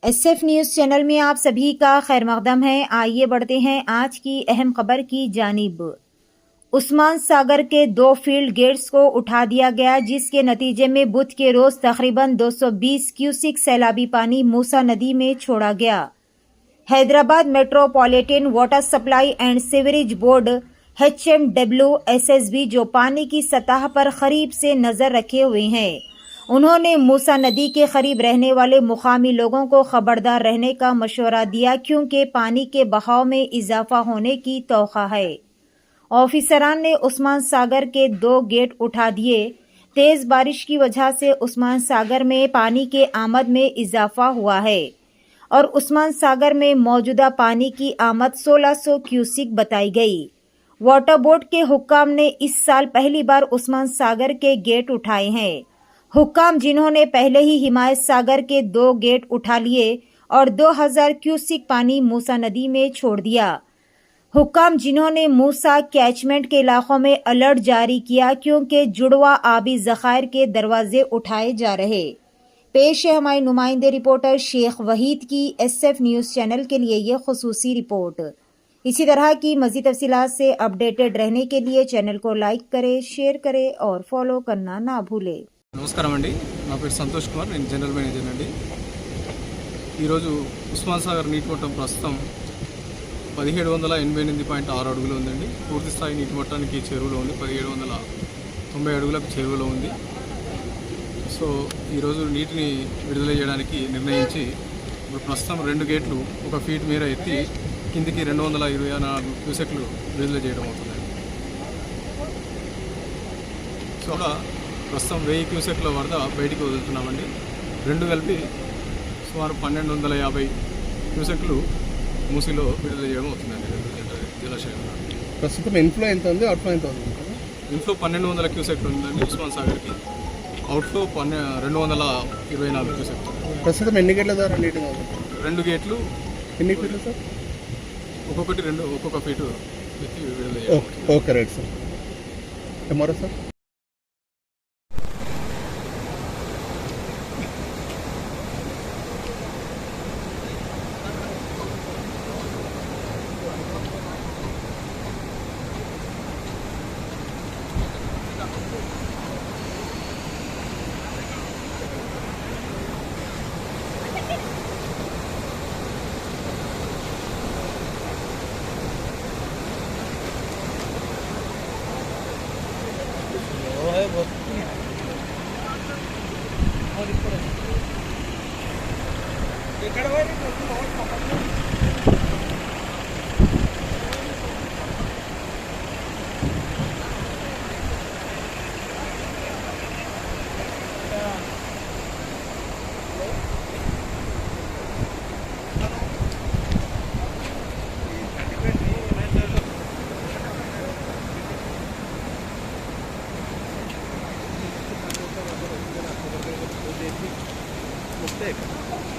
SF news channel में आप सभी का खैर मकदम है। आइए बढ़ते हैं आज की अहम खबर की जानिब। उस्मान सागर के 2 फील्ड गेट्स को उठा दिया गया, जिसके नतीजे में बुध के रोज तकरीबन 220 क्यूसिक सैलाबी पानी मूसा नदी में छोड़ा गया। Hyderabad metropolitan water supply and sewerage board HMWSSB जो पानी की सतह पर करीब से नजर रखे हुए हैं, उन्होंने मूसा नदी के करीब रहने वाले मुकामी लोगों को खबरदार रहने का मशवरा दिया, क्योंकि पानी के बहाव में इजाफा होने की तौक़ा है। ऑफिसरान ने उस्मान सागर के 2 गेट उठा दिए। तेज बारिश की वजह से उस्मान सागर में पानी के आमद में इजाफा हुआ है और उस्मान सागर में मौजूदा पानी की आमद 1600 क्यूसिक बताई गई। वाटर बोर्ड के हुक्काम ने इस साल पहली बार उस्मान सागर के गेट उठाए हैं। हुक्काम जिन्होंने पहले ही हिमायत सागर के 2 गेट उठा लिए और 2000 क्यूसिक पानी मूसा नदी में छोड़ दिया। हुक्काम जिन्होंने मूसा कैचमेंट के इलाकों में अलर्ट जारी किया, क्योंकि जुड़वा आबी ज़खायर के दरवाजे उठाए जा रहे। पेश है हमारे नुमाइंदे रिपोर्टर शेख वहीद की SF न्यूज़ चैनल के लिए ये खुसूसी रिपोर्ट। इसी तरह की मज़ीद तफसीलात से अपडेटेड रहने के लिए चैनल को लाइक करें, शेयर करें और फॉलो करना ना भूलें। నమస్కారం అండి, నా పేరు సంతోష్ కుమార్, నేను జనరల్ మేనేజర్ అండి. ఈరోజు ఉస్మాన్ సాగర్ నీటి మట్టం ప్రస్తుతం 1788.6 అడుగులు ఉందండి. పూర్తి స్థాయి నీటి మట్టానికి చెరువులో ఉంది, 1790 అడుగులకు చెరువులో ఉంది. సో ఈరోజు నీటిని విడుదల చేయడానికి నిర్ణయించి ఇప్పుడు ప్రస్తుతం 2 గేట్లు 1 ఫీట్ మేర ఎత్తి కిందికి 224 క్యూసెక్లు విడుదల చేయడం అవుతుందండి. సో ప్రస్తుతం 1000 క్యూసెక్ల వరద బయటికి వదులుతున్నామండి. 2 కలిపి సుమారు 1250 క్యూసెక్లు మూసిలో విడుదల చేయడం అవుతుందండి. 2 జలాశయంలో ప్రస్తుతం ఇన్ఫ్లో ఎంత ఉంది, అవుట్ఫ్లో ఎంత ఉంది? ఇన్ఫ్లో 1200 క్యూసెక్లు ఉందండి ఉస్మాన్ సాగర్కి. అవుట్ఫ్లో 224 క్యూసెక్లు. ప్రస్తుతం ఎన్ని గేట్ల ద్వారా నీటి 2 గేట్లు. ఎన్ని ఫీట్లు సార్? ఒక్కొక్క ఫీటు ఎత్తి విడుదల చేయడం. Okay, right sir. Tomorrow sir. mistake.